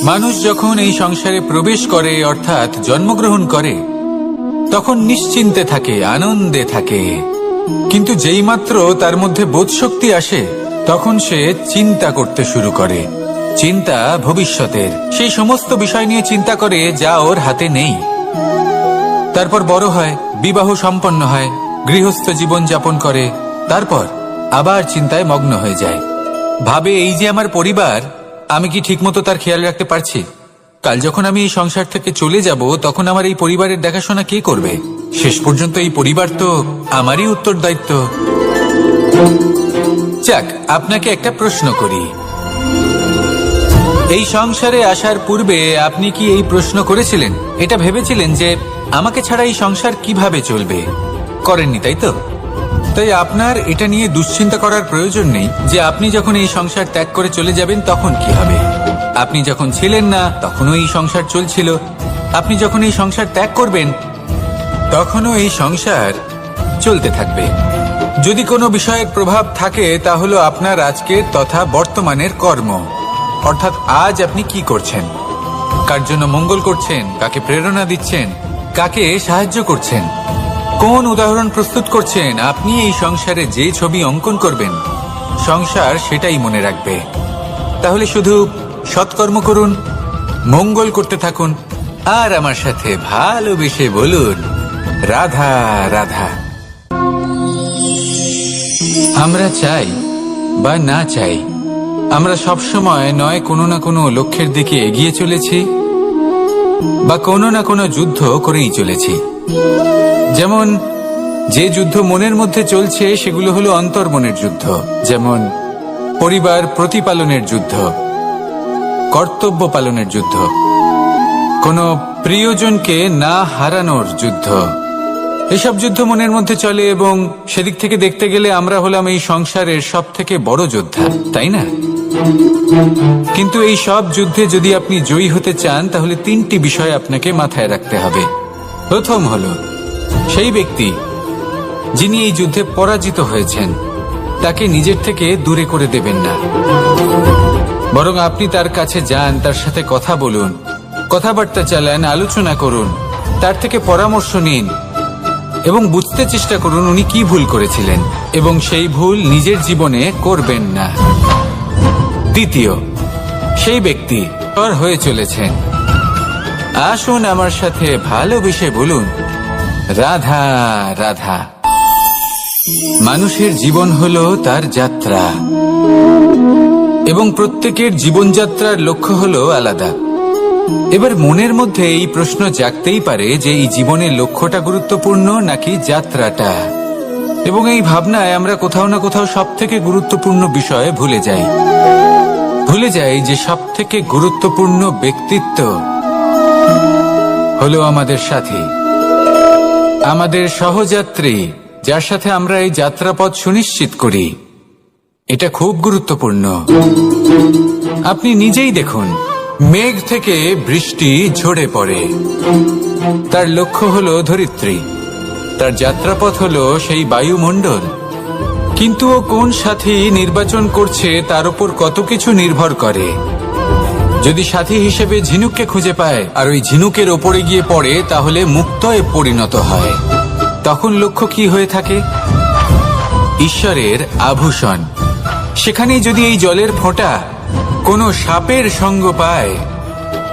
মানুষ যখন এই সংসারে প্রবেশ করে অর্থাৎ জন্মগ্রহণ করে তখন নিশ্চিন্তে থাকে, আনন্দে থাকে। কিন্তু যেই মাত্র তার মধ্যে বোধশক্তি আসে তখন সে চিন্তা করতে শুরু করে। চিন্তা ভবিষ্যতের, সেই সমস্ত বিষয় নিয়ে চিন্তা করে যা ওর হাতে নেই। তারপর বড় হয়, বিবাহ সম্পন্ন হয়, গৃহস্থ জীবন যাপন করে, তারপর আবার চিন্তায় মগ্ন হয়ে যায়। ভাবে এই যে আমার পরিবার, আমি কি ঠিকমতো তার খেয়াল রাখতে পারছি? কাল যখন আমি এই সংসার থেকে চলে যাব তখন আমার এই পরিবারের দেখাশোনা কে করবে? শেষ পর্যন্ত এই পরিবার তো আমারই উত্তরদায়িত্ব। যাক, আপনাকে একটা প্রশ্ন করি। এই সংসারে আসার পূর্বে আপনি কি এই প্রশ্ন করেছিলেন, এটা ভেবেছিলেন যে আমাকে ছাড়া এই সংসার কিভাবে চলবে? করেননি, তাই তো? তাই আপনার এটা নিয়ে দুশ্চিন্তা করার প্রয়োজন নেই যে আপনি যখন এই সংসার ত্যাগ করে চলে যাবেন তখন কি হবে। আপনি যখন ছিলেন না তখনও এই সংসার চলছিল, আপনি যখন এই সংসার ত্যাগ করবেন তখনও এই সংসার চলতে থাকবে। যদি কোনো বিষয়ের প্রভাব থাকে তা হলো আপনার আজকের তথা বর্তমানের কর্ম, অর্থাৎ আজ আপনি কি করছেন, কার জন্য মঙ্গল করছেন, কাকে প্রেরণা দিচ্ছেন, কাকে সাহায্য করছেন, কোন উদাহরণ প্রস্তুত করছেন। আপনি এই সংসারে যে ছবি অঙ্কন করবেন সংসার সেটাই মনে রাখবে। তাহলে শুধু সৎকর্ম করুন, মঙ্গল করতে থাকুন, আর আমার সাথে ভালোবেসে বলুন রাধা রাধা। আমরা চাই বা না চাই, আমরা সবসময় নয় কোনো না কোনো লক্ষ্যের দিকে এগিয়ে চলেছি বা কোনো না কোনো যুদ্ধ করেই চলেছি। যেমন যে যুদ্ধ মনের মধ্যে চলছে সেগুলো হলো অন্তর্মনের যুদ্ধ, যেমন পরিবার প্রতিপালনের যুদ্ধ, কর্তব্য পালনের যুদ্ধ, কোনো প্রিয়জনকে না হারানোর যুদ্ধ। এসব যুদ্ধ মনের মধ্যে চলে এবং সেদিক থেকে দেখতে গেলে আমরা হলাম এই সংসারের সব থেকে বড় যোদ্ধা, তাই না? কিন্তু এই সব যুদ্ধে যদি আপনি জয়ী হতে চান তাহলে তিনটি বিষয় আপনাকে মাথায় রাখতে হবে। প্রথম হলো সেই ব্যক্তি যিনি এই যুদ্ধে পরাজিত হয়েছেন তাকে নিজের থেকে দূরে করে দেবেন না, বরং আপনি তার কাছে যান, তার সাথে কথা বলুন, কথাবার্তা চালান, আলোচনা করুন, তার থেকে পরামর্শ নিন এবং বুঝতে চেষ্টা করুন উনি কি ভুল করেছিলেন এবং সেই ভুল নিজের জীবনে করবেন না। দ্বিতীয়, সেই ব্যক্তি পর হয়ে চলেছেন, আসুন আমার সাথে ভালোবেসে বলুন রাধা রাধা। মানুষের জীবন হলো তার যাত্রা এবং প্রত্যেকের জীবনযাত্রার লক্ষ্য হলো আলাদা। এবার মনের মধ্যে এই প্রশ্ন জাগতেই পারে যে এই জীবনের লক্ষ্যটা গুরুত্বপূর্ণ নাকি যাত্রাটা, এবং এই ভাবনায় আমরা কোথাও না কোথাও সব থেকে গুরুত্বপূর্ণ বিষয়ে ভুলে যাই যে সব থেকে গুরুত্বপূর্ণ ব্যক্তিত্ব হলো আমাদের সাথী, আমাদের সহযাত্রী, যার সাথে আমরা এই যাত্রাপথ সুনিশ্চিত করি। এটা খুব গুরুত্বপূর্ণ। আপনি নিজেই দেখুন, মেঘ থেকে বৃষ্টি ঝরে পড়ে, তার লক্ষ্য হলো ধরিত্রী, তার যাত্রাপথ হলো সেই বায়ুমণ্ডল। কিন্তু ও কোন সাথী নির্বাচন করছে তার উপর কত কিছু নির্ভর করে। যদি সাথী হিসেবে ঝিনুককে খুঁজে পায় আর ওই ঝিনুকের ওপরে গিয়ে পড়ে তাহলে মুক্তয়ে পরিণত হয়। তখন লক্ষ্য কি হয়ে থাকে? ঈশ্বরের আভূষণ। সেখানেই যদি এই জলের ফোঁটা কোনো সাপের সঙ্গ পায়,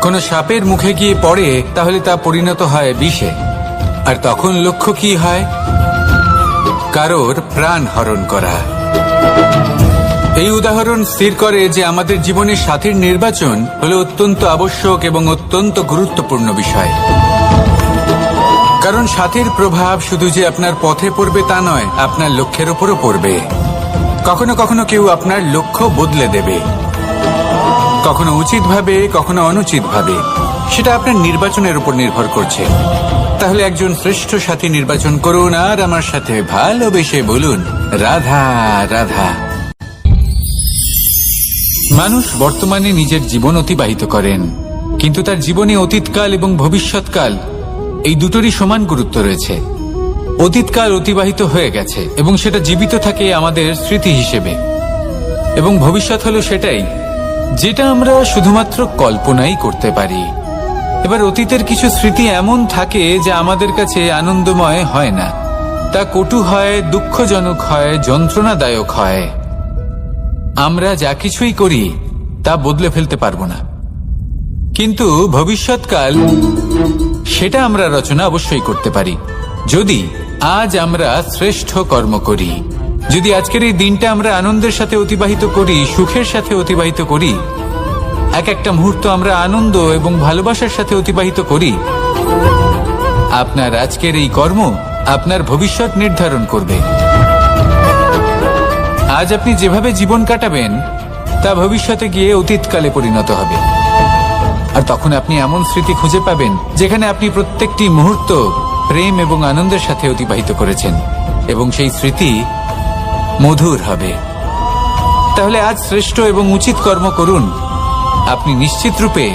কোনো সাপের মুখে গিয়ে পড়ে, তাহলে তা পরিণত হয় বিষে। আর তখন লক্ষ্য কি হয়? কারোর প্রাণ হরণ করা। এই উদাহরণ স্থির করে যে আমাদের জীবনে সাথীর নির্বাচন হলো অত্যন্ত আবশ্যক এবং অত্যন্ত গুরুত্বপূর্ণ বিষয়। কারণ সাথীর প্রভাব শুধু যে আপনার পথে পড়বে তা নয়, আপনার লক্ষ্যের উপরও পড়বে। কখনো কখনো কেউ আপনার লক্ষ্য বদলে দেবে, কখনো উচিতভাবে, কখনো অনুচিতভাবে। সেটা আপনার নির্বাচনের উপর নির্ভর করছে। তাহলে একজন শ্রেষ্ঠ সাথী নির্বাচন করুন আর আমার সাথে ভালোবেসে বলুন রাধা রাধা। মানুষ বর্তমানে নিজের জীবন অতিবাহিত করেন, কিন্তু তার জীবনে অতীতকাল এবং ভবিষ্যৎকাল এই দুটোরই সমান গুরুত্ব রয়েছে। অতীতকাল অতিবাহিত হয়ে গেছে এবং সেটা জীবিত থাকে আমাদের স্মৃতি হিসেবে, এবং ভবিষ্যৎ হলো সেটাই যেটা আমরা শুধুমাত্র কল্পনাই করতে পারি। এবার অতীতের কিছু স্মৃতি এমন থাকে যা আমাদের কাছে আনন্দময় হয় না, তা কটু হয়, দুঃখজনক হয়, যন্ত্রণাদায়ক হয়। আমরা যা কিছুই করি তা বদলে ফেলতে পারবো না, কিন্তু ভবিষ্যৎকাল সেটা আমরা রচনা অবশ্যই করতে পারি, যদি আজ আমরা শ্রেষ্ঠ কর্ম করি। যদি আজকের এই দিনটা আমরা আনন্দের সাথে অতিবাহিত করি, সুখের সাথে অতিবাহিত করি, এক একটা মুহূর্ত আমরা আনন্দ এবং ভালোবাসার সাথে অতিবাহিত করি, আপনার আজকের এই কর্ম আপনার ভবিষ্যৎ নির্ধারণ করবে। আজ আপনি যেভাবে জীবন কাটাবেন তা ভবিষ্যতে গিয়ে অতীতকালে পরিণত হবে। আর তখন আপনি এমন স্মৃতি খুঁজে পাবেন যেখানে আপনি প্রত্যেকটি মুহূর্ত প্রেম এবং আনন্দের সাথে অতিবাহিত করেছেন, এবং সেই স্মৃতি মধুর হবে। তাহলে আজ শ্রেষ্ঠ এবং উচিত কর্ম করুন। আপনি নিশ্চিত রূপে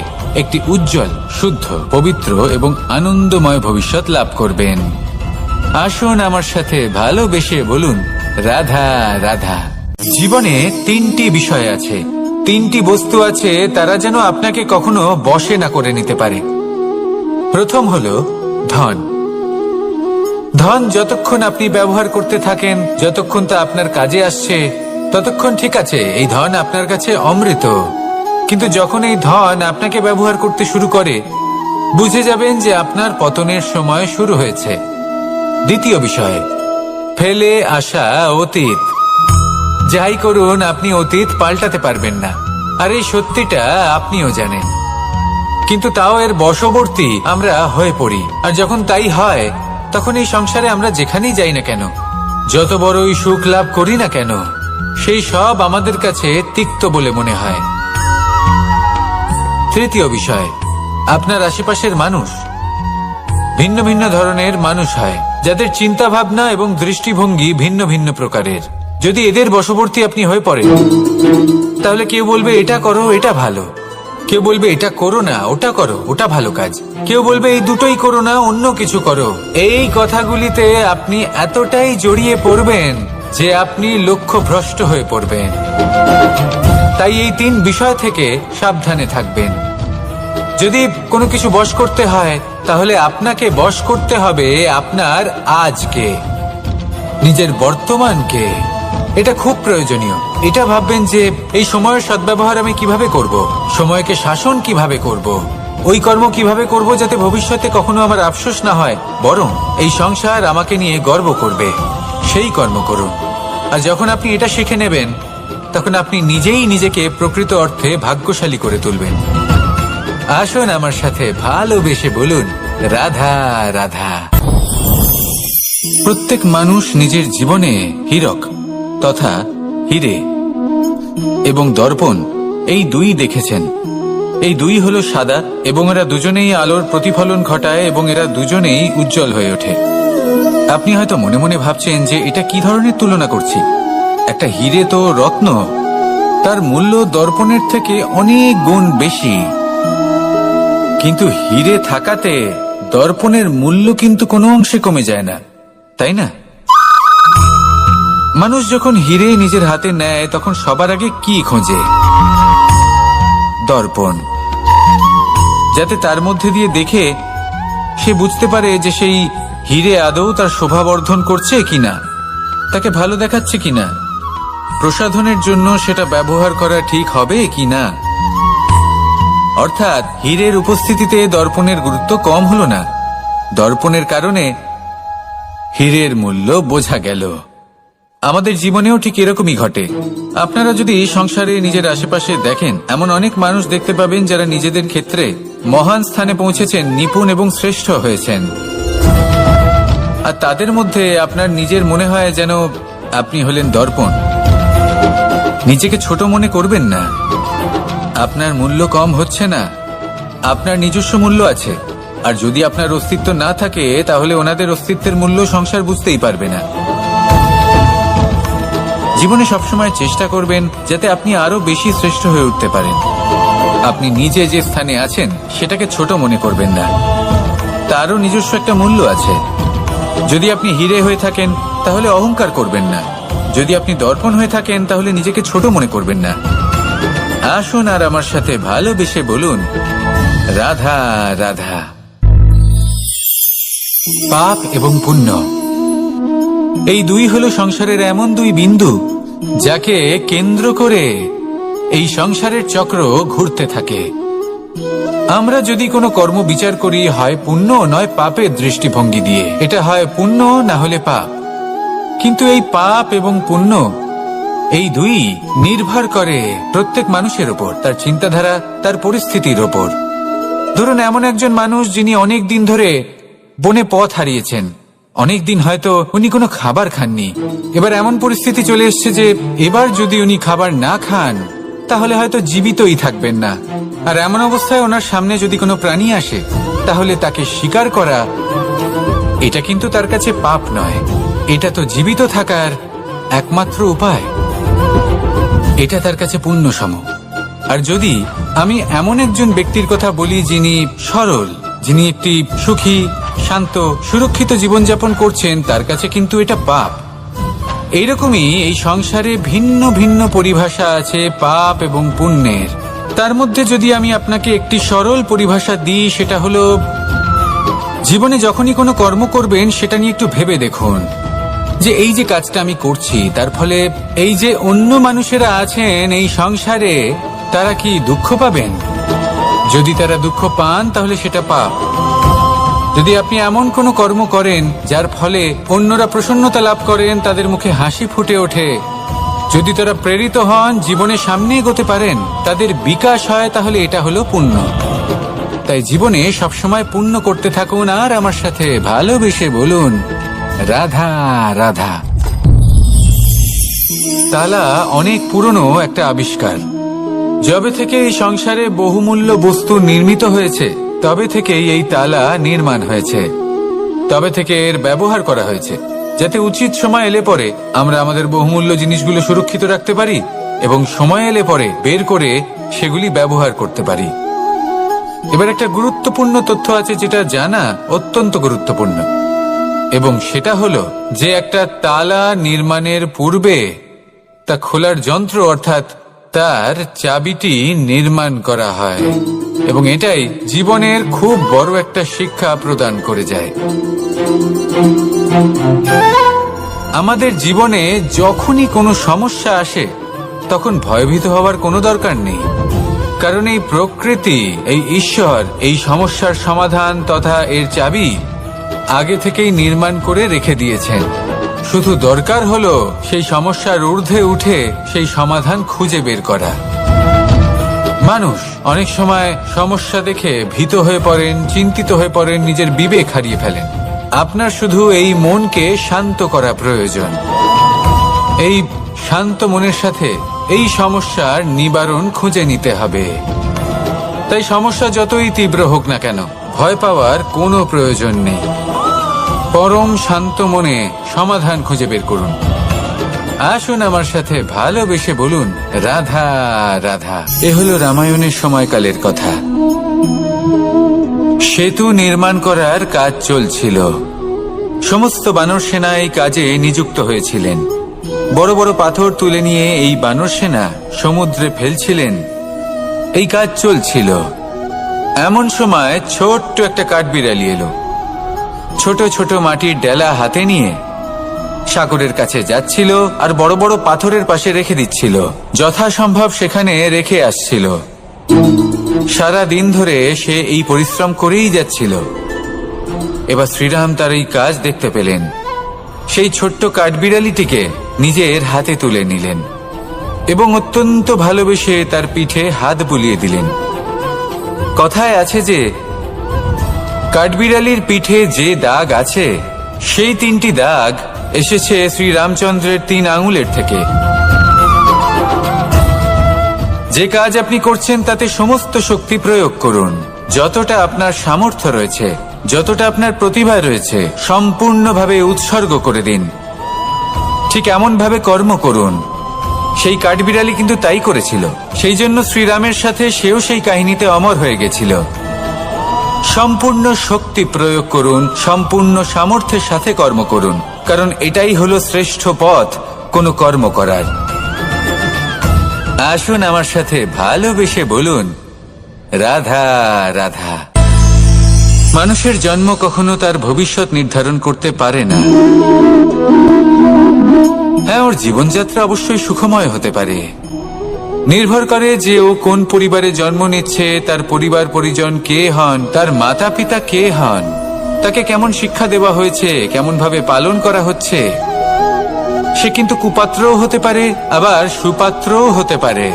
একটি উজ্জ্বল, শুদ্ধ, পবিত্র এবং আনন্দময় ভবিষ্যৎ লাভ করবেন। আসুন আমার সাথে ভালোবেসে বলুন, রাধা রাধা। জীবনে তিনটি বিষয় আছে, তিনটি বস্তু আছে, তারা যেন আপনাকে কখনো বশে না করে নিতে পারে। প্রথম হলো ধন। ধন যতক্ষণ আপনি ব্যবহার করতে থাকেন, যতক্ষণ তা আপনার কাজে আসছে, ততক্ষণ ঠিক আছে, এই ধন আপনার কাছে অমৃত। কিন্তু যখন এই ধন আপনাকে ব্যবহার করতে শুরু করে, বুঝে যাবেন যে আপনার পতনের সময় শুরু হয়েছে। দ্বিতীয় বিষয়, ফেলে আসা অতীত। যাই করুন, আপনি অতীত পাল্টাতে পারবেন না, আর এই সত্যিটা আপনিও জানেন। কিন্তু তাও এর বশবর্তী আমরা হয়ে পড়ি, আর যখন তাই হয় তখন এই সংসারে আমরা যেখানেই যাই না কেন, যত বড়ই সুখ লাভ করি না কেন, সেই সব আমাদের কাছে তিক্ত বলে মনে হয়। তৃতীয় বিষয়, আপনার আশেপাশের মানুষ ভিন্ন ভিন্ন ধরনের মানুষ হয়, যাদের চিন্তা ভাবনা এবং দৃষ্টিভঙ্গি ভিন্ন ভিন্ন প্রকারের। যদি এদের বশবর্তী আপনি হয়ে পড়েন, তাহলে কেউ বলবে এটা করো, এটা ভালো, কেউ বলবে এটা করো না, ওটা করো, ওটা ভালো কাজ, কেউ বলবে এই দুটোই করো না, অন্য কিছু করো। এই কথাগুলিতে আপনি এতটাই জড়িয়ে পড়বেন যে আপনি লক্ষ্যভ্রষ্ট হয়ে পড়বেন। তাই এই তিন বিষয় থেকে সাবধানে থাকবেন। যদি কোনো কিছু বশ করতে হয়, তাহলে আপনাকে বশ করতে হবে আপনার আজকে, নিজের বর্তমানকে। এটা খুব প্রয়োজনীয়। এটা ভাববেন যে এই সময়ের সদ্ব্যবহার আমি কিভাবে করব, সময়কে শাসন কিভাবে করব, ওই কর্ম কিভাবে করব যাতে ভবিষ্যতে কখনো আমার আফসোস না হয়, বরং এই সংসার আমাকে নিয়ে গর্ব করবে, সেই কর্ম করুন। আর যখন আপনি এটা শিখে নেবেন, তখন আপনি নিজেই নিজেকে প্রকৃত অর্থে ভাগ্যশালী করে তুলবেন। আসুন আমার সাথে ভালোবেসে বলুন, রাধা রাধা। প্রত্যেক মানুষ নিজের জীবনে হীরক তথা হীরে এবং দর্পণ, এই দুই দেখেছেন। এই দুই হলো সাদা, এবং এরা দুজনেই আলোর প্রতিফলন ঘটায়, এবং এরা দুজনেই উজ্জ্বল হয়ে ওঠে। আপনি হয়তো মনে মনে ভাবছেন যে এটা কি ধরনের তুলনা করছি। একটা হীরে তো রত্ন, তার মূল্য দর্পণের থেকে অনেক গুণ বেশি। কিন্তু হীরে থাকাতে দর্পণের মূল্য কিন্তু কোনো অংশে কমে যায় না, তাই না? মানুষ যখন হীরে নিজের হাতে নেয়, তখন সবার আগে কি খোঁজে? দর্পণ, যাতে তার মধ্যে দিয়ে দেখে সে বুঝতে পারে যে সেই হীরে আদৌ তার শোভাবর্ধন করছে কিনা, তাকে ভালো দেখাচ্ছে কিনা, প্রসাধনের জন্য সেটা ব্যবহার করা ঠিক হবে কিনা। অর্থাৎ হীরের উপস্থিতিতে দর্পণের গুরুত্ব কম হলো না, দর্পণের কারণে হীরের মূল্য বোঝা গেল। আমাদের জীবনেও ঠিক এরকমই ঘটে। আপনারা যদি সংসারে নিজের আশেপাশে দেখেন, এমন অনেক মানুষ দেখতে পাবেন যারা নিজেদের ক্ষেত্রে মহান স্থানে পৌঁছেছেন, নিপুণ এবং শ্রেষ্ঠ হয়েছেন। আর তাদের মধ্যে আপনার নিজের মনে হয় যেন আপনি হলেন দর্পণ। নিজেকে ছোট মনে করবেন না। আপনার মূল্য কম হচ্ছে না, আপনার নিজস্ব মূল্য আছে। আর যদি আপনার অস্তিত্ব না থাকে, তাহলে ওনাদের অস্তিত্বের মূল্য সংসার বুঝতেই পারবে না। জীবনে সবসময় চেষ্টা করবেন যাতে আপনি আরো বেশি শ্রেষ্ঠ হয়ে উঠতে পারেন। আপনি নিজে যে স্থানে আছেন সেটাকে ছোট মনে করবেন না, তারও নিজস্ব একটা মূল্য আছে। যদি আপনি হীরে হয়ে থাকেন, তাহলে অহংকার করবেন না। যদি আপনি দর্পণ হয়ে থাকেন, তাহলে নিজেকে ছোট মনে করবেন না। আসুন আর আমার সাথে ভালোবেসে বলুন, রাধা রাধা। পাপ এবং পুণ্য, এই দুই হলো সংসারের এমন দুই বিন্দু যাকে কেন্দ্র করে এই সংসারের চক্র ঘুরতে থাকে। আমরা যদি কোনো কর্ম বিচার করি, হয় পুণ্য নয় পাপের দৃষ্টিভঙ্গি দিয়ে, এটা হয় পুণ্য না হলে পাপ। কিন্তু এই পাপ এবং পুণ্য এই দুই নির্ভর করে প্রত্যেক মানুষের ওপর, তার চিন্তাধারা, তার পরিস্থিতির ওপর। ধরুন এমন একজন মানুষ যিনি অনেক দিন ধরে বনে পথ হারিয়েছেন, অনেক দিন হয়তো উনি কোনো খাবার খাননি। এবার এমন পরিস্থিতি চলে এসছে যে এবার যদি উনি খাবার না খান তাহলে হয়তো জীবিতই থাকবেন না। আর এমন অবস্থায় ওনার সামনে যদি কোনো প্রাণী আসে তাহলে তাকে শিকার করা, এটা কিন্তু তার কাছে পাপ নয়, এটা তো জীবিত থাকার একমাত্র উপায়। এটা তার কাছে পুণ্য সম। আর যদি আমি এমন একজন ব্যক্তির কথা বলি যিনি সরল, যিনি একটি সুখী, শান্ত, সুরক্ষিত জীবনযাপন করছেন, তার কাছে কিন্তু এটা পাপ। এইরকমই এই সংসারে ভিন্ন ভিন্ন পরিভাষা আছে পাপ এবং পুণ্যের। তার মধ্যে যদি আমি আপনাকে একটি সরল পরিভাষা দিই, সেটা হলো, জীবনে যখনই কোনো কর্ম করবেন সেটা নিয়ে একটু ভেবে দেখুন যে এই যে কাজটা আমি করছি তার ফলে এই যে অন্য মানুষেরা আছেন এই সংসারে, তারা কি দুঃখ পাবেন? যদি তারা দুঃখ পান তাহলে সেটা পাপ। যদি আপনি এমন কোনো কর্ম করেন যার ফলে অন্যরা প্রসন্নতা লাভ করেন, তাদের মুখে হাসি ফুটে ওঠে, যদি তারা প্রেরিত হন, জীবনে সামনে এগোতে পারেন, তাদের বিকাশ হয়, তাহলে এটা হলো পুণ্য। তাই জীবনে সবসময় পুণ্য করতে থাকুন আর আমার সাথে ভালোবেসে বলুন, রাধা রাধা। তালা অনেক পুরনো একটা আবিষ্কার। যবে থেকে এই সংসারে বহুমূল্য বস্তু নির্মিত হয়েছে তবে থেকেই এই তালা নির্মাণ হয়েছে, তবে থেকে এর ব্যবহার করা হয়েছে, যাতে উচিত সময় এলে পরে আমরা আমাদের বহুমূল্য জিনিসগুলো সুরক্ষিত রাখতে পারি এবং সময় এলে পরে বের করে সেগুলি ব্যবহার করতে পারি। এবার একটা গুরুত্বপূর্ণ তথ্য আছে যেটা জানা অত্যন্ত গুরুত্বপূর্ণ, এবং সেটা হলো যে একটা তালা নির্মাণের পূর্বে তা খোলার যন্ত্র অর্থাৎ তার চাবিটি নির্মাণ করা হয়, এবং এটাই জীবনের খুব বড় একটা শিক্ষা প্রদান করে যায়। আমাদের জীবনে যখনই কোনো সমস্যা আসে তখন ভয়ভীত হওয়ার কোনো দরকার নেই, কারণ এই প্রকৃতি, এই ঈশ্বর এই সমস্যার সমাধান তথা এর চাবি আগে থেকেই নির্মাণ করে রেখে দিয়েছেন। শুধু দরকার হলো সেই সমস্যার ঊর্ধ্বে উঠে সেই সমাধান খুঁজে বের করা। মানুষ অনেক সময় সমস্যা দেখে ভীত হয়ে পড়েন, চিন্তিত হয়ে পড়েন, নিজের বিবেক হারিয়ে ফেলেন। আপনার শুধু এই মনকে শান্ত করা প্রয়োজন। এই শান্ত মনের সাথে এই সমস্যার নিবারণ খুঁজে নিতে হবে। তাই সমস্যা যতই তীব্র হোক না কেন, ভয় পাওয়ার কোনো প্রয়োজন নেই। পরম শান্ত মনে সমাধান খুঁজে বের করুন। আসুন আমার সাথে ভালোবেসে বলুন, রাধা রাধা। এ হলো রামায়ণের সময়কালের কথা। সেতু নির্মাণ করার কাজ চলছিল। সমস্ত বানর সেনা এই কাজে নিযুক্ত হয়েছিলেন। বড় বড় পাথর তুলে নিয়ে এই বানর সেনা সমুদ্রে ফেলছিলেন। এই কাজ চলছিল। এমন সময় ছোট্ট একটা কাঠবিড়ালি এলো। ছোট ছোট মাটির ডেলা হাতে নিয়ে সাগরের কাছে যাচ্ছিল আর বড় বড় পাথরের পাশে রেখে দিচ্ছিল, যথাসম্ভব সেখানে রেখে আসছিল। সারা দিন ধরে সে এই পরিশ্রম করেই যাচ্ছিল। এবার শ্রীরাম তার এই কাজ দেখতে পেলেন। সেই ছোট্ট কাঠবিড়ালিটিকে নিজের হাতে তুলে নিলেন এবং অত্যন্ত ভালোবেসে তার পিঠে হাত বুলিয়ে দিলেন। কথায় আছে যে কাঠবিড়ালির পিঠে যে দাগ আছে সেই 3টি দাগ এসেছে শ্রীরামচন্দ্রের 3 আঙুলের থেকে। যে কাজ আপনি করছেন তাতে সমস্ত শক্তি প্রয়োগ করুন। যতটা আপনার সামর্থ্য রয়েছে, যতটা আপনার প্রতিভা রয়েছে, সম্পূর্ণভাবে উৎসর্গ করে দিন। ঠিক এমন ভাবে কর্ম করুন। সেই কাঠবিড়ালি কিন্তু তাই করেছিল। সেই জন্য শ্রীরামের সাথে সেও সেই কাহিনীতে অমর হয়ে গেছিল। সম্পূর্ণ শক্তি প্রয়োগ করুন, সম্পূর্ণ সামর্থ্যের সাথে কর্ম করুন, কারণ এটাই হলো শ্রেষ্ঠ পথ কোনো কর্ম করার। আসুন আমার সাথে ভালোবেসে বলুন, রাধা রাধা। মানুষের জন্ম কখনো তার ভবিষ্যৎ নির্ধারণ করতে পারে না। হ্যাঁ, ওর জীবনযাত্রা অবশ্যই সুখময় হতে পারে, নির্ভর করে যে ও কোন পরিবারে জন্ম নিচ্ছে, তার পরিবার পরিজন কে হন, তার মাতা পিতা কে হন, তাকে কেমন শিক্ষা দেওয়া হয়েছে, কেমন ভাবে পালন করা হচ্ছে। সে কিন্তু কুপাত্রও হতে পারে, আবার সুপাত্রও হতে পারে।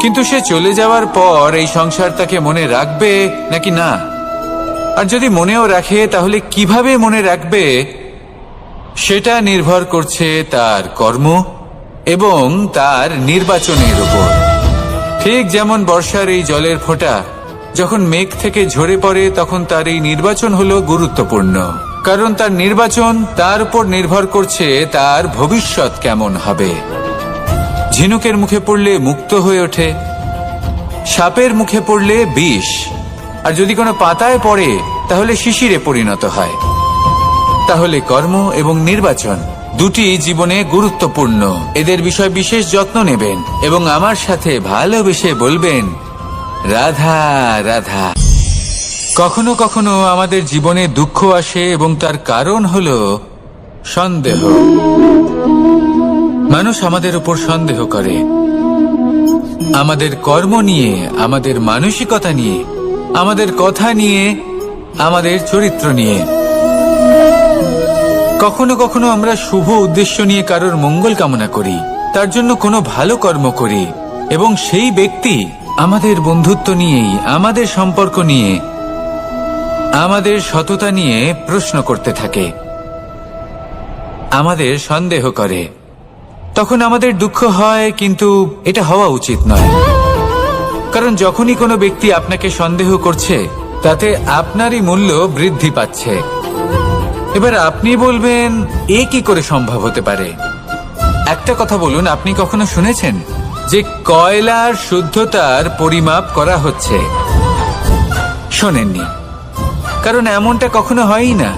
কিন্তু সে চলে যাওয়ার পর এই সংসার তাকে মনে রাখবে নাকি না, আর যদি মনেও রাখে তাহলে কিভাবে মনে রাখবে সেটা নির্ভর করছে তার কর্ম এবং তার নির্বাচনের উপর। ঠিক যেমন বর্ষার এই জলের ফোঁটা যখন মেঘ থেকে ঝরে পড়ে, তখন তার এই নির্বাচন হলো গুরুত্বপূর্ণ, কারণ তার নির্বাচন তার উপর নির্ভর করছে তার ভবিষ্যৎ কেমন হবে। ঝিনুকের মুখে পড়লে মুক্ত হয়ে ওঠে, সাপের মুখে পড়লে বিষ, আর যদি কোনো পাতায় পড়ে তাহলে শিশিরে পরিণত হয়। তাহলে কর্ম এবং নির্বাচন দুটি জীবনে গুরুত্বপূর্ণ। এদের বিষয় বিশেষ যত্ন নেবেন এবং আমার সাথে ভালোবেসে বলবেন, রাধা রাধা। কখনো কখনো আমাদের জীবনে দুঃখ আসে এবং তার কারণ হলো সন্দেহ। মানুষ আমাদের উপর সন্দেহ করে, আমাদের কর্ম নিয়ে, আমাদের মানসিকতা নিয়ে, আমাদের কথা নিয়ে, আমাদের চরিত্র নিয়ে। কখনো কখনো আমরা শুভ উদ্দেশ্য নিয়ে কারোর মঙ্গল কামনা করি, তার জন্য কোনো ভালো কর্ম করি, এবং সেই ব্যক্তি আমাদের বন্ধুত্ব নিয়েই, আমাদের সম্পর্ক নিয়ে, আমাদের সততা নিয়ে প্রশ্ন করতে থাকে, আমাদের সন্দেহ করে। তখন আমাদের দুঃখ হয়, কিন্তু এটা হওয়া উচিত নয়। কারণ যখনই কোনো ব্যক্তি আপনাকে সন্দেহ করছে, তাতে আপনারই মূল্য বৃদ্ধি পাচ্ছে। এবার আপনি বলবেন, এ কি করে সম্ভব হতে পারে? একটা কথা বলুন, আপনি কখনো শুনেছেন যে কয়লার শুদ্ধতার পরিমাপ করা হচ্ছে? শোনেননি, কারণ এমনটা কখনো হয়ই না।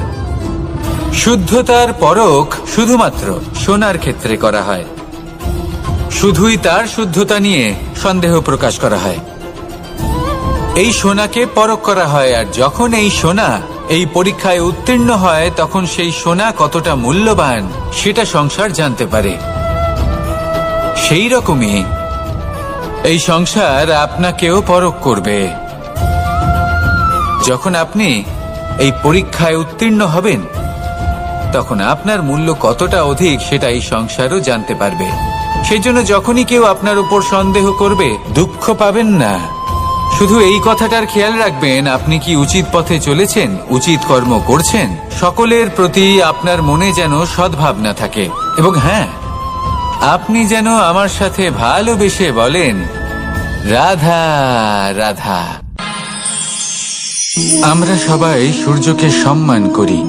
শুদ্ধতার পরখ শুধুমাত্র সোনার ক্ষেত্রে করা হয়, শুধুই তার শুদ্ধতা নিয়ে সন্দেহ প্রকাশ করা হয়। এই সোনাকে পরখ করা হয়, আর যখন এই সোনা এই পরীক্ষায় উত্তীর্ণ হয়, তখন সেই সোনা কতটা মূল্যবান সেটা সংসার জানতে পারে। সেই রকমই এই সংসার আপনাকেও পরখ করবে। যখন আপনি এই পরীক্ষায় উত্তীর্ণ হবেন, তখন আপনার মূল্য কতটা অধিক সেটা এই সংসারও জানতে পারবে। সেই জন্য যখনই কেউ আপনার উপর সন্দেহ করবে, দুঃখ পাবেন না। শুধু এই কথাটার খেয়াল রাখবেন, আপনি কি উচিত পথে চলেছেন, উচিত কর্ম করছেন। সকলের প্রতি আপনার মনে যেন সদ্ভাবনা থাকে, এবং হ্যাঁ, আপনি যেন আমার সাথে ভালোবেসে বলেন, রাধা রাধা। আমরা সবাই সূর্যকে সম্মান করি,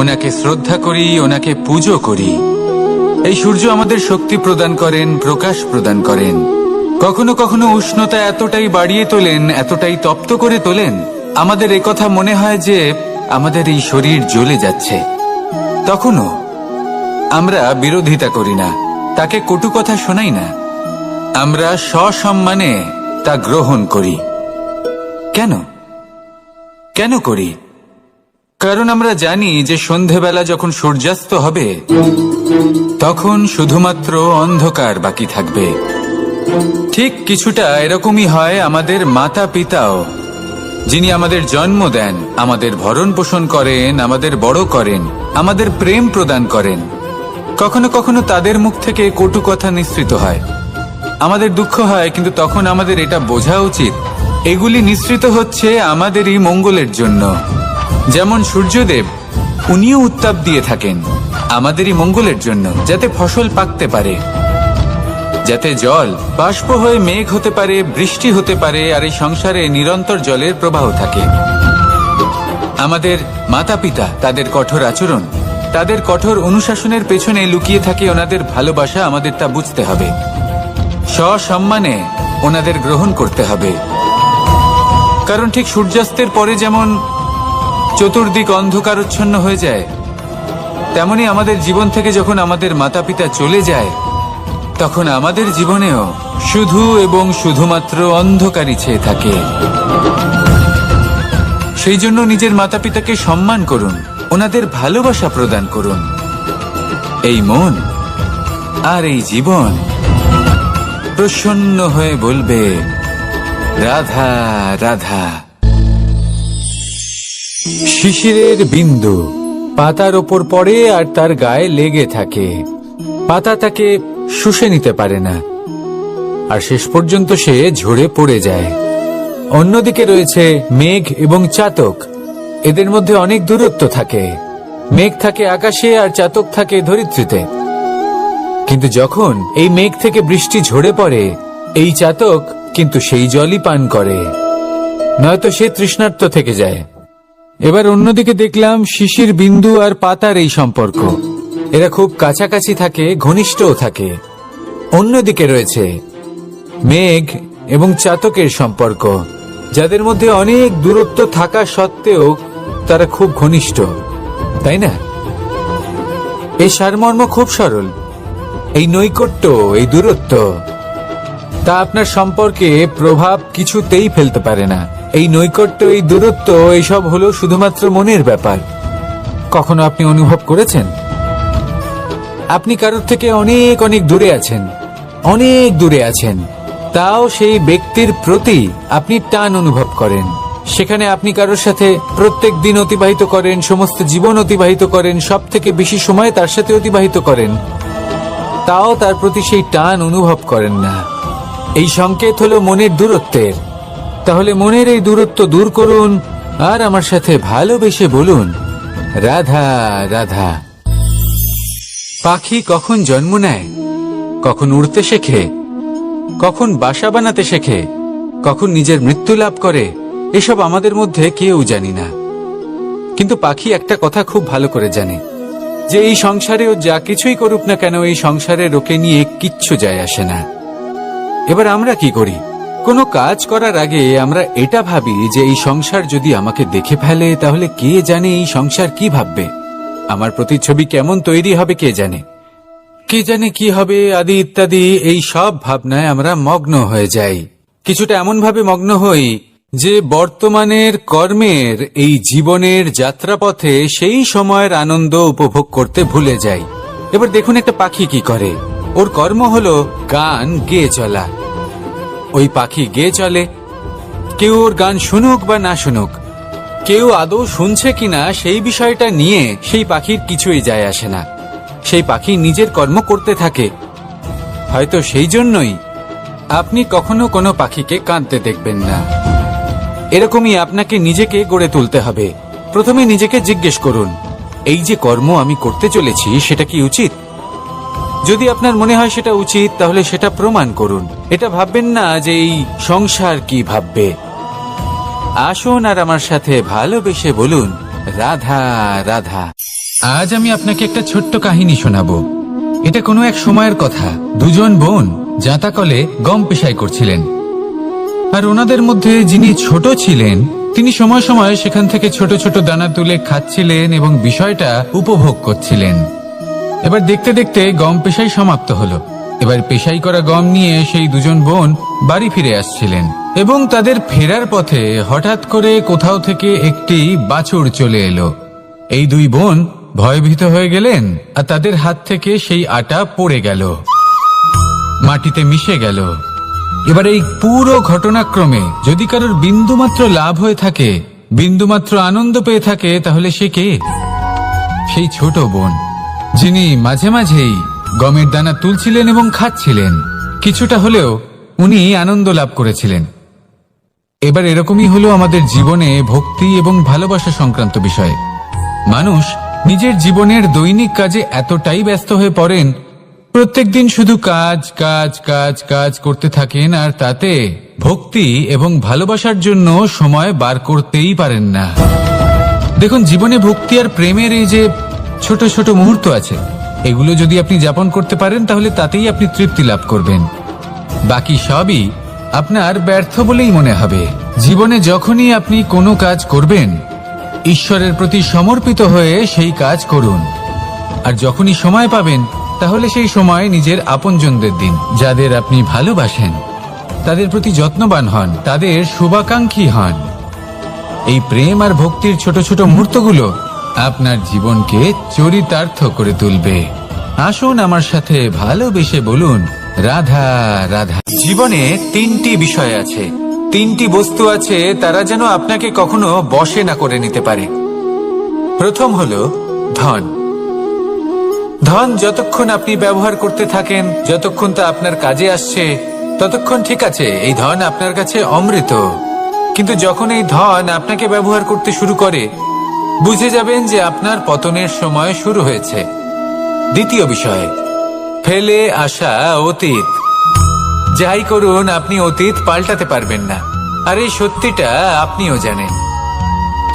ওনাকে শ্রদ্ধা করি, ওনাকে পুজো করি। এই সূর্য আমাদের শক্তি প্রদান করেন, প্রকাশ প্রদান করেন। কখনো কখনো উষ্ণতা এতটাই বাড়িয়ে তোলেন, এতটাই তপ্ত করে তোলেন, আমাদের একথা মনে হয় যে আমাদের এই শরীর জ্বলে যাচ্ছে। তখনও আমরা বিরোধিতা করি না, তাকে কটু কথা শোনাই না, আমরা সসম্মানে তা গ্রহণ করি। কেন কেন করি? কারণ আমরা জানি যে সন্ধেবেলা যখন সূর্যাস্ত হবে, তখন শুধুমাত্র অন্ধকার বাকি থাকবে। ঠিক কিছুটা এরকমই হয় আমাদের মাতা পিতাও, যিনি আমাদের জন্ম দেন, আমাদের ভরণ পোষণ করেন, আমাদের বড় করেন, আমাদের প্রেম প্রদান করেন। কখনো কখনো তাদের মুখ থেকে কটু কথা নিঃসৃত হয়, আমাদের দুঃখ হয়, কিন্তু তখন আমাদের এটা বোঝা উচিত এগুলি নিঃসৃত হচ্ছে আমাদেরই মঙ্গলের জন্য। যেমন সূর্যদেব, উনিও উত্তাপ দিয়ে থাকেন আমাদেরই মঙ্গলের জন্য, যাতে ফসল পাকতে পারে, যাতে জল বাষ্প হয়ে মেঘ হতে পারে, বৃষ্টি হতে পারে, আর এই সংসারে নিরন্তর জলের প্রবাহ থাকে। আমাদের মাতা পিতা, তাদের কঠোর আচরণ, তাদের কঠোর অনুশাসনের পেছনে লুকিয়ে থাকে ওনাদের ভালোবাসা। আমাদের তা বুঝতে হবে, সসম্মানে ওনাদের গ্রহণ করতে হবে। কারণ ঠিক সূর্যাস্তের পরে যেমন চতুর্দিক অন্ধকারচ্ছন্ন হয়ে যায়, তেমনি আমাদের জীবন থেকে যখন আমাদের মাতা পিতা চলে যায়, তখন আমাদের জীবনেও শুধু এবং শুধুমাত্র অন্ধকারই ছেয়ে থাকে। সেই জন্য নিজের মাতা পিতাকে সম্মান করুন, ওনাদের ভালোবাসা প্রদান করুন। এই মন আর এই জীবন প্রসন্ন হয়ে বলবে, রাধা রাধা। শিশিরের বিন্দু পাতার ওপর পড়ে আর তার গায়ে লেগে থাকে। পাতা তাকে শুষে নিতে পারে না, আর শেষ পর্যন্ত সে ঝরে পড়ে যায়। অন্যদিকে রয়েছে মেঘ এবং চাতক। এদের মধ্যে অনেক দূরত্ব থাকে। মেঘ থাকে আকাশে আর চাতক থাকে ধরিত্রীতে। কিন্তু যখন এই মেঘ থেকে বৃষ্টি ঝরে পড়ে, এই চাতক কিন্তু সেই জলই পান করে, নয়তো সে তৃষ্ণার্ত থেকে যায়। এবার অন্যদিকে দেখলাম শিশির বিন্দু আর পাতার এই সম্পর্ক। এরা খুব কাছাকাছি থাকে, ঘনিষ্ঠও থাকে। অন্যদিকে রয়েছে মেঘ এবং চাতকের সম্পর্ক, যাদের মধ্যে অনেক দূরত্ব থাকা সত্ত্বেও তারা খুব ঘনিষ্ঠ, তাই না? এই সারমর্ম খুব সরল। এই নৈকট্য, এই দূরত্ব, তা আপনার সম্পর্কে প্রভাব কিছুতেই ফেলতে পারে না। এই নৈকট্য, এই দূরত্ব, এইসব হলো শুধুমাত্র মনের ব্যাপার। কখনো আপনি অনুভব করেছেন আপনি কারোর থেকে অনেক অনেক দূরে আছেন, অনেক দূরে আছেন, তাও সেই ব্যক্তির প্রতি আপনি টান অনুভব করেন। সেখানে আপনি কারোর সাথে প্রত্যেক দিন অতিবাহিত করেন, সমস্ত জীবন অতিবাহিত করেন, সব থেকে বেশি সময় তার সাথে অতিবাহিত করেন, তাও তার প্রতি সেই টান অনুভব করেন না। এই সংকেত হলো মনের দূরত্বের। তাহলে মনের এই দূরত্ব দূর করুন আর আমার সাথে ভালোবেসে বলুন, রাধা রাধা। পাখি কখন জন্ম নেয়, কখন উড়তে শেখে, কখন বাসা বানাতে শেখে, কখন নিজের মৃত্যু লাভ করে, এসব আমাদের মধ্যে কেউ জানি না। কিন্তু পাখি একটা কথা খুব ভালো করে জানে, যে এই সংসারে ও যা কিছুই করুক না কেন, এই সংসারের ওকে নিয়ে কিচ্ছু যায় আসে না। এবার আমরা কি করি? কোনো কাজ করার আগে আমরা এটা ভাবি যে এই সংসার যদি আমাকে দেখে ফেলে, তাহলে কে জানে এই সংসার কি ভাববে, আমার প্রতিচ্ছবি কেমন তৈরি হবে কে জানে, কে জানে কি হবে আদি ইত্যাদি। এই সব ভাবনায় আমরা মগ্ন হয়ে যাই। কিছুটা এমন ভাবে মগ্ন হই যে বর্তমানের কর্মের এই জীবনের যাত্রাপথে সেই সময়ের আনন্দ উপভোগ করতে ভুলে যাই। এবার দেখুন একটা পাখি কি করে। ওর কর্ম হলো গান গেয়ে চলা। ওই পাখি গেয়ে চলে, কেউ ওর গান শুনুক বা না শুনুক, কেউ আদৌ শুনছে কিনা সেই বিষয়টা নিয়ে সেই পাখির কিছুই যায় আসে না। সেই পাখি নিজের কর্ম করতে থাকে। হয়তো সেই জন্যই আপনি কখনো কোনো পাখিকে কাঁদতে দেখবেন না। এরকমই আপনাকে নিজেকে গড়ে তুলতে হবে। প্রথমে নিজেকে জিজ্ঞেস করুন, এই যে কর্ম আমি করতে চলেছি সেটা কি উচিত? যদি আপনার মনে হয় সেটা উচিত, তাহলে সেটা প্রমাণ করুন। এটা ভাববেন না যে এই সংসার কি ভাববে। আসুন আর আমার সাথে ভালোবেসে বলুন, রাধা রাধা। আজ আমি আপনাকে একটা ছোট্ট কাহিনী শোনাবো। এটা কোনো এক সময়ের কথা। দুজন বোন জাঁতাকলে গম পেশাই করছিলেন, আর ওনাদের মধ্যে যিনি ছোট ছিলেন তিনি সময় সময় সেখান থেকে ছোট ছোট দানা তুলে খাচ্ছিলেন এবং বিষয়টা উপভোগ করছিলেন। এবার দেখতে দেখতে গম পেশাই সমাপ্ত হলো। এবার পেশাই করা গম নিয়ে সেই দুজন বোন বাড়ি ফিরে আসছিলেন, এবং তাদের ফেরার পথে হঠাৎ করে কোথাও থেকে একটি বাছুর চলে এলো। এই দুই বোন ভয়ভীত হয়ে গেলেন, আর তাদের হাত থেকে সেই আটা পড়ে গেল, মাটিতে মিশে গেল। এবার এই পুরো ঘটনাক্রমে যদি কারোর বিন্দুমাত্র লাভ হয়ে থাকে, বিন্দুমাত্র আনন্দ পেয়ে থাকে, তাহলে সে কে? সেই ছোট বোন, যিনি মাঝে মাঝেই গমের দানা তুলছিলেন এবং খাচ্ছিলেন। কিছুটা হলেও উনি আনন্দ লাভ করেছিলেন। এবার এরকমই হলো আমাদের জীবনে ভক্তি এবং ভালোবাসা সংক্রান্ত বিষয়ে। মানুষ নিজের জীবনের দৈনিক কাজে এতটাই ব্যস্ত হয়ে পড়েন, প্রত্যেকদিন শুধু কাজ কাজ কাজ কাজ করতে থাকেন, আর তাতে ভক্তি এবং ভালোবাসার জন্য সময় বার করতেই পারেন না। দেখুন, জীবনে ভক্তি আর প্রেমের এই যে ছোট ছোট মুহূর্ত আছে, এগুলো যদি আপনি যাপন করতে পারেন, তাহলে তাতেই আপনি তৃপ্তি লাভ করবেন। বাকি সবই আপনার ব্যর্থ বলেই মনে হবে। জীবনে যখনই আপনি কোনো কাজ করবেন, ঈশ্বরের প্রতি সমর্পিত হয়ে সেই কাজ করুন। আর যখনই সময় পাবেন, তাহলে সেই সময় নিজের আপনজনদের দিন, যাদের আপনি ভালোবাসেন, তাদের প্রতি যত্নবান হন, তাদের শুভাকাঙ্ক্ষী হন। এই প্রেম আর ভক্তির ছোট ছোট মুহূর্তগুলো আপনার জীবনকে চরিতার্থ করে তুলবে। আসুন আমার সাথে ভালোবেসে বলুন, রাধা রাধা। জীবনে তিনটি বিষয় আছে, তিনটি বস্তু আছে, তারা যেন আপনাকে কখনো বশে না করে নিতে পারে। প্রথম হলো ধন। ধন যতক্ষণ আপনি ব্যবহার করতে থাকেন, যতক্ষণ তা আপনার কাজে আসছে, ততক্ষণ ঠিক আছে, এই ধন আপনার কাছে অমৃত। কিন্তু যখন এই ধন আপনাকে ব্যবহার করতে শুরু করে, বুঝে যাবেন যে আপনার পতনের সময় শুরু হয়েছে। দ্বিতীয় বিষয়, ফেলে আসা অতীত। যাই করুন, আপনি অতীত পাল্টাতে পারবেন না, আর এই সত্যিটা আপনিও জানেন।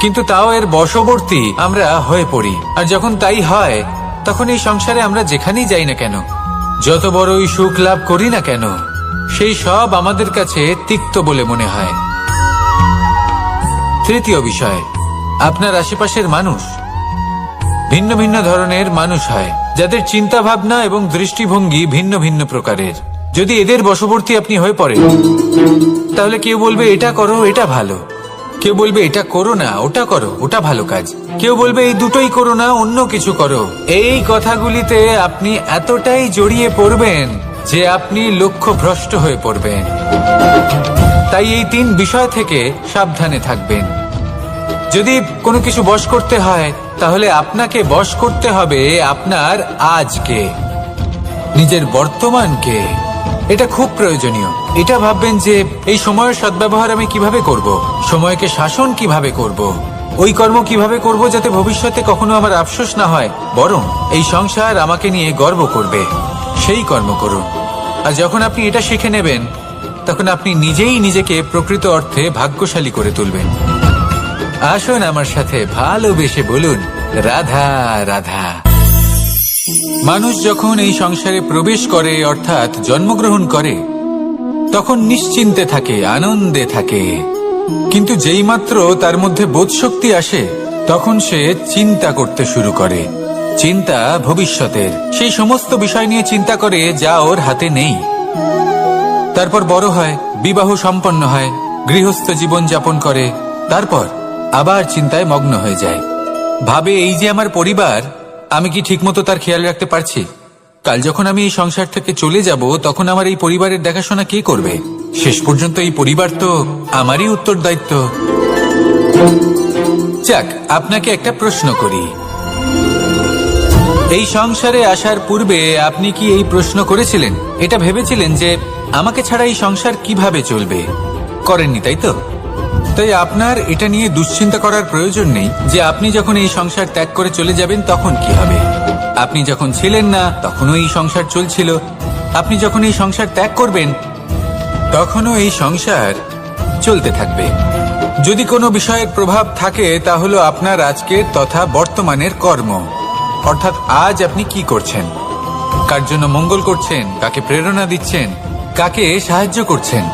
কিন্তু তাও এর বশবর্তী আমরা হয়ে পড়ি, আর যখন তাই হয়, তখন এই সংসারে আমরা যেখানেই যাই না কেন, যত বড়ই সুখ লাভ করি না কেন, সেই সব আমাদের কাছে তিক্ত বলে মনে হয়। তৃতীয় বিষয়, আপনার আশেপাশের মানুষ ভিন্ন ভিন্ন ধরনের মানুষ হয়, যাদের চিন্তা ভাবনা এবং দৃষ্টিভঙ্গি ভিন্ন ভিন্ন প্রকারের। যদি এদের বশবর্তী আপনি হয়ে পড়েন, তাহলে কেউ বলবে এটা করো, এটা ভালো, কেউ বলবে এটা করো না, ওটা করো, ওটা ভালো কাজ, কেউ বলবে এই দুটোই করো না, অন্য কিছু করো। এই কথাগুলিতে আপনি এতটাই জড়িয়ে পড়বেন যে আপনি লক্ষ্যভ্রষ্ট হয়ে পড়বেন। তাই এই তিন বিষয় থেকে সাবধানে থাকবেন। যদি কোনো কিছু বশ করতে হয়, তাহলে আপনাকে বশ করতে হবে আপনার আজকে, নিজের বর্তমানকে। এটা খুব প্রয়োজনীয়। এটা ভাববেন যে এই সময়ের সদ্ব্যবহার আমি কিভাবে করব, সময়কে শাসন কিভাবে করব, ওই কর্ম কিভাবে করব যাতে ভবিষ্যতে কখনো আমার আফসোস না হয়, বরং এই সংসার আমাকে নিয়ে গর্ব করবে, সেই কর্ম করুন। আর যখন আপনি এটা শিখে নেবেন, তখন আপনি নিজেই নিজেকে প্রকৃত অর্থে ভাগ্যশালী করে তুলবেন। আসুন আমার সাথে ভালোবেসে বলুন, রাধা রাধা। মানুষ যখন এই সংসারে প্রবেশ করে, অর্থাৎ জন্মগ্রহণ করে, তখন নিশ্চিন্তে থাকে, আনন্দে থাকে। কিন্তু যেইমাত্র তার মধ্যে বোধশক্তি আসে, তখন সে চিন্তা করতে শুরু করে। চিন্তা ভবিষ্যতের, সেই সমস্ত বিষয় নিয়ে চিন্তা করে যা ওর হাতে নেই। তারপর বড় হয়, বিবাহ সম্পন্ন হয়, গৃহস্থ জীবন যাপন করে, তারপর আবার চিন্তায় মগ্ন হয়ে যায়। ভাবে এই যে আমার পরিবার, আমি কি ঠিকমতো তার খেয়াল রাখতে পারছি? কাল যখন আমি এই সংসার থেকে চলে যাব, তখন আমার এই পরিবারের দেখাশোনা কে করবে? শেষ পর্যন্ত এই পরিবার তো আমারই উত্তরদায়িত্ব। যাক, আপনাকে একটা প্রশ্ন করি। এই সংসারে আসার পূর্বে আপনি কি এই প্রশ্ন করেছিলেন, এটা ভেবেছিলেন যে আমাকে ছাড়া এই সংসার কিভাবে চলবে? করেননি, তাই তো? তাই আপনার এটা নিয়ে দুশ্চিন্তা করার প্রয়োজন নেই যে আপনি যখন এই সংসার ত্যাগ করে চলে যাবেন তখন কি হবে। আপনি যখন ছিলেন না, তখনও এই সংসার চলছিল। আপনি যখন এই সংসার ত্যাগ করবেন, তখনও এই সংসার চলতে থাকবে। যদি কোনো বিষয়ের প্রভাব থাকে, তা হলো আপনার আজকের তথা বর্তমানের কর্ম। অর্থাৎ আজ আপনি কি করছেন, কার জন্য মঙ্গল করছেন, কাকে প্রেরণা দিচ্ছেন, কাকে সাহায্য করছেন,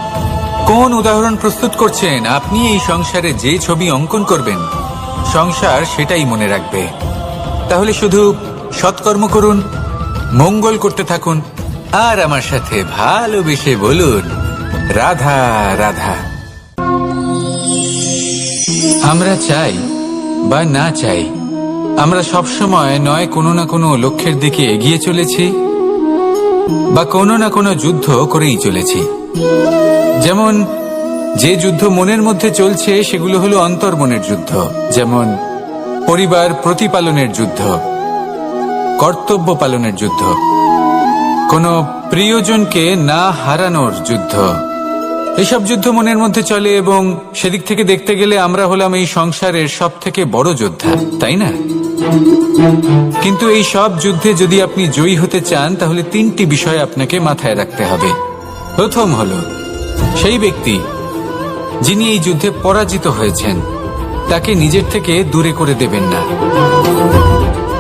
কোন উদাহরণ প্রস্তুত করছেন। আপনি এই সংসারে যে ছবি অঙ্কন করবেন, সংসার সেটাই মনে রাখবে। তাহলে শুধু সৎকর্ম করুন, মঙ্গল করতে থাকুন, আর আমার সাথে ভালোবেসে বলুন, রাধা রাধা। আমরা চাই বা না চাই, আমরা সবসময় নয় কোনো না কোনো লক্ষ্যের দিকে এগিয়ে চলেছি, বা কোনো না কোনো যুদ্ধ করেই চলেছি। যেমন যে যুদ্ধ মনের মধ্যে চলছে, সেগুলো হলো অন্তর্মনের যুদ্ধ। যেমন পরিবার প্রতিপালনের যুদ্ধ, কর্তব্য পালনের যুদ্ধ, কোনো প্রিয়জনকে না হারানোর যুদ্ধ। এসব যুদ্ধ মনের মধ্যে চলে, এবং সেদিক থেকে দেখতে গেলে আমরা হলাম এই সংসারের সব থেকে বড় যোদ্ধা, তাই না? কিন্তু এই সব যুদ্ধে যদি আপনি জয়ী হতে চান, তাহলে তিনটি বিষয় আপনাকে মাথায় রাখতে হবে। প্রথম হলো, সেই ব্যক্তি যিনি এই যুদ্ধে পরাজিত হয়েছেন, তাকে নিজের থেকে দূরে করে দেবেন না,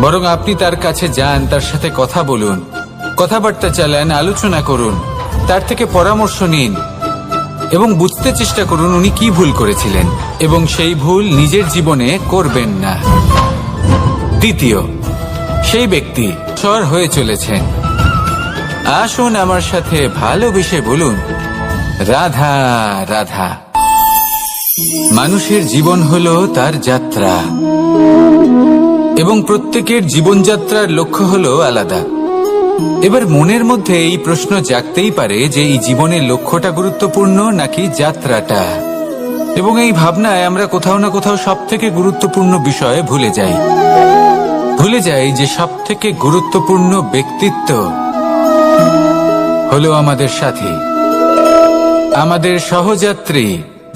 বরং আপনি তার কাছে যান, তার সাথে কথা বলুন, কথাবার্তা চালান, আলোচনা করুন, তার থেকে পরামর্শ নিন এবং বুঝতে চেষ্টা করুন উনি কি ভুল করেছিলেন, এবং সেই ভুল নিজের জীবনে করবেন না। দ্বিতীয়, সেই ব্যক্তি সর হয়ে চলেছেন, আসুন আমার সাথে ভালোবেসে বলুন, রাধা রাধা। মানুষের জীবন হলো তার যাত্রা, এবং প্রত্যেকের জীবনযাত্রার লক্ষ্য হলো আলাদা। এবার মনের মধ্যে এই প্রশ্ন জাগতেই পারে যে এই জীবনের লক্ষ্যটা গুরুত্বপূর্ণ নাকি যাত্রাটা। এবং এই ভাবনায় আমরা কোথাও না কোথাও সব থেকে গুরুত্বপূর্ণ বিষয়ে ভুলে যাই যে সব থেকে গুরুত্বপূর্ণ ব্যক্তিত্ব হলো আমাদের সাথী, আমাদের সহযাত্রী,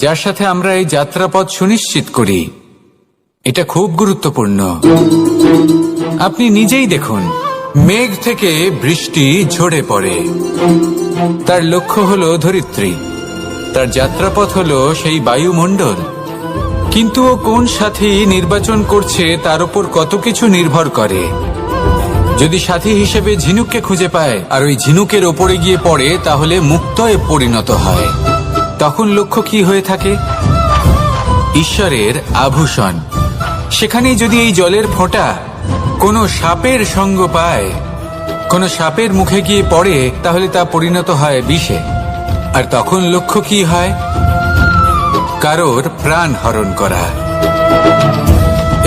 যার সাথে আমরা এই যাত্রাপথ সুনিশ্চিত করি। এটা খুব গুরুত্বপূর্ণ। আপনি নিজেই দেখুন, মেঘ থেকে বৃষ্টি ঝরে পড়ে। তার লক্ষ্য হলো ধরিত্রী, তার যাত্রাপথ হলো সেই বায়ুমণ্ডল। কিন্তু ও কোন সাথী নির্বাচন করছে তার উপর কত কিছু নির্ভর করে। যদি সাথী হিসেবে ঝিনুককে খুঁজে পায় আর ওই ঝিনুকের ওপরে গিয়ে পড়ে, তাহলে মুক্তয়ে পরিণত হয়। তখন লক্ষ্য কি হয়ে থাকে? ঈশ্বরের আভূষণ। সেখানেই যদি এই জলের ফোঁটা কোনো সাপের সঙ্গ পায়, কোনো সাপের মুখে গিয়ে পড়ে, তাহলে তা পরিণত হয় বিষে। আর তখন লক্ষ্য কি হয়? কারোর প্রাণ হরণ করা।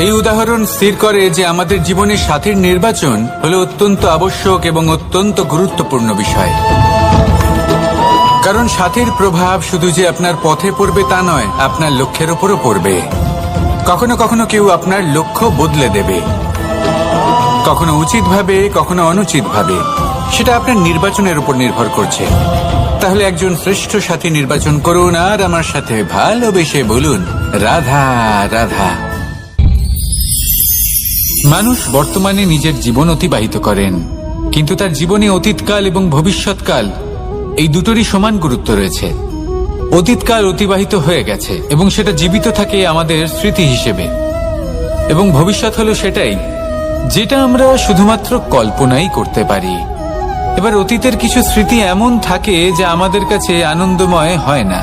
এই উদাহরণ স্থির করে যে আমাদের জীবনে সাথীর নির্বাচন হলো অত্যন্ত আবশ্যক এবং অত্যন্ত গুরুত্বপূর্ণ বিষয়। কারণ সাথীর প্রভাব শুধু যে আপনার পথে পড়বে তা নয়, আপনার লক্ষ্যের উপরও পড়বে। কখনো কখনো কেউ আপনার লক্ষ্য বদলে দেবে, কখনো উচিতভাবে, কখনো অনুচিতভাবে। সেটা আপনার নির্বাচনের উপর নির্ভর করছে। তাহলে একজন শ্রেষ্ঠ সাথী নির্বাচন করুন আর আমার সাথে ভালোবেসে বলুন, রাধা রাধা। মানুষ বর্তমানে নিজের জীবন অতিবাহিত করেন, কিন্তু তার জীবনে অতীতকাল এবং ভবিষ্যৎকাল এই দুটোরই সমান গুরুত্ব রয়েছে। অতীতকাল অতিবাহিত হয়ে গেছে এবং সেটা জীবিত থাকে আমাদের স্মৃতি হিসেবে, এবং ভবিষ্যৎ হলো সেটাই যেটা আমরা শুধুমাত্র কল্পনাই করতে পারি। এবার অতীতের কিছু স্মৃতি এমন থাকে যা আমাদের কাছে আনন্দময় হয় না,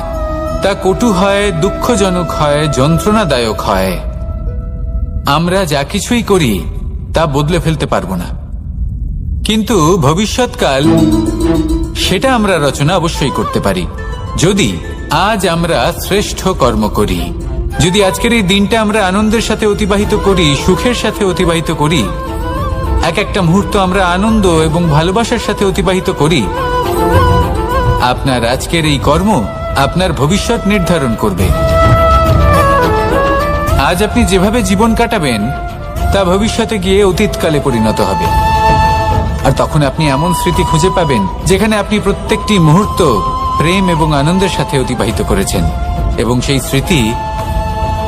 তা কটু হয়, দুঃখজনক হয়, যন্ত্রণাদায়ক হয়। আমরা যা কিছুই করি তা বদলে ফেলতে পারবো না, কিন্তু ভবিষ্যৎকাল সেটা আমরা রচনা অবশ্যই করতে পারি, যদি আজ আমরা শ্রেষ্ঠ কর্ম করি। যদি আজকের এই দিনটা আমরা আনন্দের সাথে অতিবাহিত করি, সুখের সাথে অতিবাহিত করি, এক একটা মুহূর্ত আমরা আনন্দ এবং ভালোবাসার সাথে অতিবাহিত করি, আপনার আজকের এই কর্ম আপনার ভবিষ্যৎ নির্ধারণ করবে। আজ আপনি যেভাবে জীবন কাটাবেন তা ভবিষ্যতে গিয়ে অতীতকালে পরিণত হবে। আর তখন আপনি এমন স্মৃতি খুঁজে পাবেন যেখানে আপনি প্রত্যেকটি মুহূর্ত প্রেম এবং আনন্দের সাথে অতিবাহিত করেছেন, এবং সেই স্মৃতি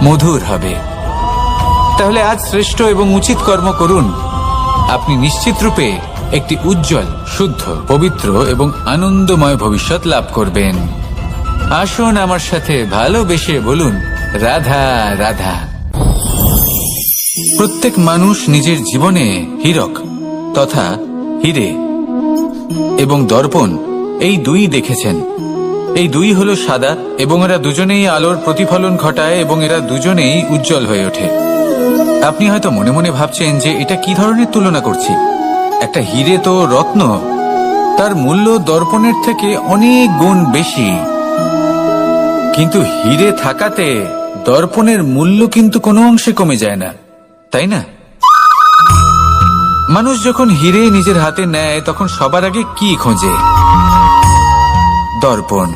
মধুর হবে। তাহলে আজ শ্রেষ্ঠ এবং উচিত কর্ম করুন। আপনি নিশ্চিত রূপে একটি উজ্জ্বল, শুদ্ধ, পবিত্র এবং আনন্দময় ভবিষ্যৎ লাভ করবেন। আসুন আমার সাথে ভালোবেসে বলুন, রাধা রাধা। প্রত্যেক মানুষ নিজের জীবনে হীরক তথা হিরে এবং দর্পণ এই দুই দেখেছেন। এই দুই হলো সাদা, এবং এরা দুজনেই আলোর প্রতিফলন ঘটায় এবং এরা দুজনেই উজ্জ্বল হয়ে ওঠে। আপনি হয়তো মনে মনে ভাবছেন যে এটা কি ধরনের তুলনা করছি। একটা হিরে তো রত্ন, তার মূল্য দর্পণের থেকে অনেক গুণ বেশি। কিন্তু হিরে থাকাতে দর্পণের মূল্য কিন্তু কোনো অংশে কমে যায় না, তাই না? মানুষ যখন হিরে নিজের হাতে নেয় তখন সবার আগে কি খোঁজে? দর্পণ,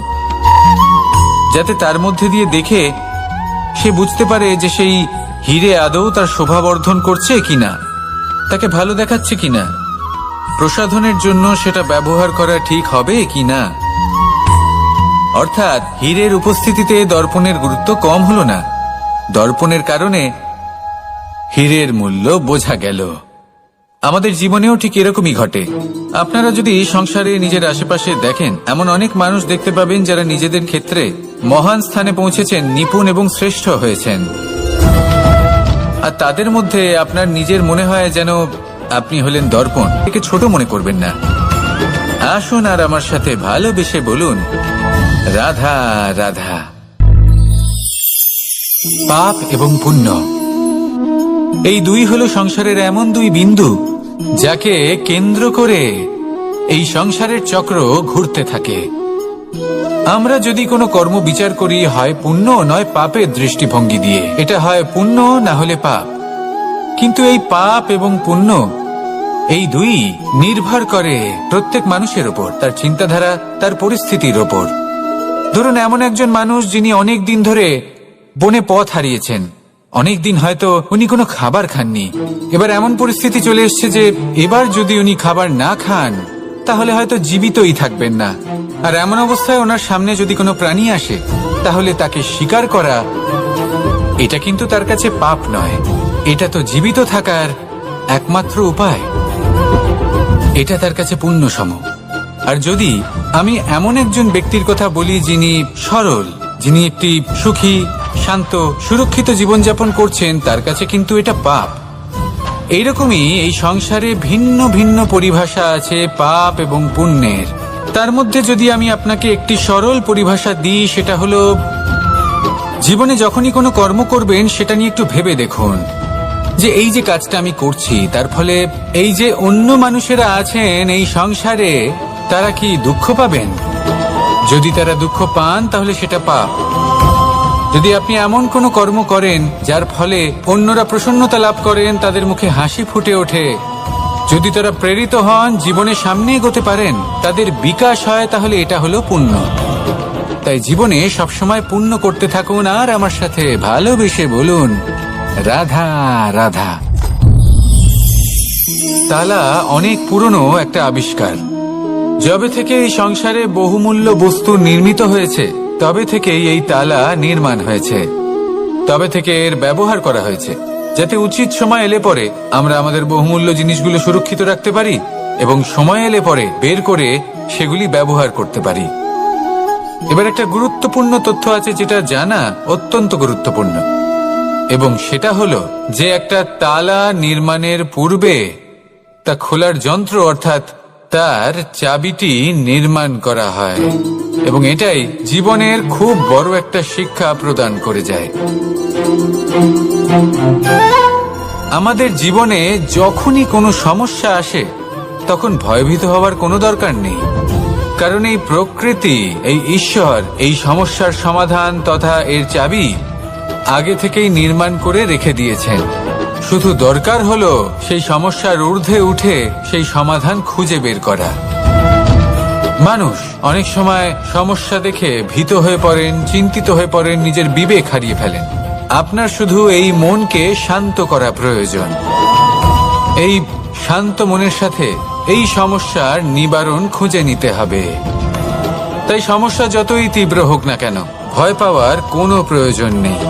যাতে তার মধ্যে দিয়ে দেখে সে বুঝতে পারে যে সেই হিরে আদৌ তার শোভাবর্ধন করছে কিনা, তাকে ভালো দেখাচ্ছে কিনা, প্রসাধনের জন্য সেটা ব্যবহার করা ঠিক হবে কিনা। অর্থাৎ হীরের উপস্থিতিতে দর্পণের গুরুত্ব কম হলো না, দর্পণের কারণে হীরের মূল্য বোঝা গেল। আমাদের জীবনেও ঠিক এরকমই ঘটে। আপনারা যদি সংসারে নিজের আশেপাশে দেখেন, এমন অনেক মানুষ দেখতে পাবেন যারা নিজেদের ক্ষেত্রে মহান স্থানে পৌঁছেছেন, নিপুণ এবং শ্রেষ্ঠ হয়েছেন। আর তাদের মধ্যে আপনার নিজের মনে হয় যেন আপনি হলেন দর্পণ। একে ছোট মনে করবেন না। আসুন আর আমার সাথে ভালোবেসে বলুন, রাধা রাধা। পাপ এবং পুণ্য এই দুই হলো সংসারের এমন দুই বিন্দু যাকে কেন্দ্র করে এই সংসারের চক্র ঘুরতে থাকে। আমরা যদি কোনো কর্ম বিচার করি, হয় পুণ্য নয় পাপের দৃষ্টিভঙ্গি দিয়ে, এটা হয় পুণ্য না হলে পাপ। কিন্তু এই পাপ এবং পুণ্য এই দুই নির্ভর করে প্রত্যেক মানুষের ওপর, তার চিন্তাধারা, তার পরিস্থিতির ওপর। ধরুন এমন একজন মানুষ যিনি অনেক দিন ধরে বনে পথ হারিয়েছেন, অনেক দিন হয়তো উনি কোনো খাবার খাননি। এবার এমন পরিস্থিতি চলে এসছে যে এবার যদি উনি খাবার না খান তাহলে হয়তো জীবিতই থাকবেন না। আর এমন অবস্থায় ওনার সামনে যদি কোনো প্রাণী আসে তাহলে তাকে শিকার করা, এটা কিন্তু তার কাছে পাপ নয়, এটা তো জীবিত থাকার একমাত্র উপায়। এটা তার কাছে পুণ্য সম। আর যদি আমি এমন একজন ব্যক্তির কথা বলি যিনি সরল, যিনি একটি সুখী, শান্ত, সুরক্ষিত জীবনযাপন করছেন, তার কাছে কিন্তু এটা পাপ। এইরকমই এই সংসারে ভিন্ন ভিন্ন পরিভাষা আছে পাপ এবং পুণ্যের। তার মধ্যে যদি আমি আপনাকে একটি সরল পরিভাষা দিই, সেটা হলো জীবনে যখনই কোনো কর্ম করবেন সেটা নিয়ে একটু ভেবে দেখুন যে এই যে কাজটা আমি করছি তার ফলে এই যে অন্য মানুষেরা আছেন এই সংসারে, তারা কি দুঃখ পাবেন? যদি তারা দুঃখ পান তাহলে সেটা পাপ। যদি আপনি এমন কোনো কর্ম করেন যার ফলে অন্যরা প্রসন্নতা লাভ করেন, তাদের মুখে হাসি ফুটে ওঠে, যদি তারা প্রেরিত হন, জীবনে সামনে এগোতে পারেন, তাদের বিকাশ হয়, তাহলে এটা হলো পুণ্য। তাই জীবনে সবসময় পুণ্য করতে থাকুন আর আমার সাথে ভালোবেসে বলুন রাধা রাধা। তালা অনেক পুরনো একটা আবিষ্কার। যবে থেকে এই সংসারে বহুমূল্য বস্তু নির্মিত হয়েছে তবে থেকেই এই তালা নির্মাণ হয়েছে, তবে থেকে এর ব্যবহার করা হয়েছে, যাতে উচিত সময় এলে পরে আমরা আমাদের বহুমূল্য জিনিসগুলো সুরক্ষিত রাখতে পারি এবং সময় এলে পরে বের করে সেগুলি ব্যবহার করতে পারি। এবার একটা গুরুত্বপূর্ণ তথ্য আছে যেটা জানা অত্যন্ত গুরুত্বপূর্ণ, এবং সেটা হলো যে একটা তালা নির্মাণের পূর্বে তা খোলার যন্ত্র অর্থাৎ তার চাবিটি নির্মাণ করা হয়, এবং এটাই জীবনের খুব বড় একটা শিক্ষা প্রদান করে যায়। আমাদের জীবনে যখনই কোনো সমস্যা আসে তখন ভয়ভীত হওয়ার কোনো দরকার নেই, কারণ এই প্রকৃতি, এই ঈশ্বর এই সমস্যার সমাধান তথা এর চাবি আগে থেকেই নির্মাণ করে রেখে দিয়েছেন। শুধু দরকার হলো সেই সমস্যার ঊর্ধ্বে উঠে সেই সমাধান খুঁজে বের করা। মানুষ অনেক সময় সমস্যা দেখে ভীত হয়ে পড়েন, চিন্তিত হয়ে পড়েন, নিজের বিবেক হারিয়ে ফেলেন। আপনার শুধু এই মনকে শান্ত করা প্রয়োজন। এই শান্ত মনের সাথে এই সমস্যার নিবারণ খুঁজে নিতে হবে। তাই সমস্যা যতই তীব্র হোক না কেন, ভয় পাওয়ার কোনো প্রয়োজন নেই।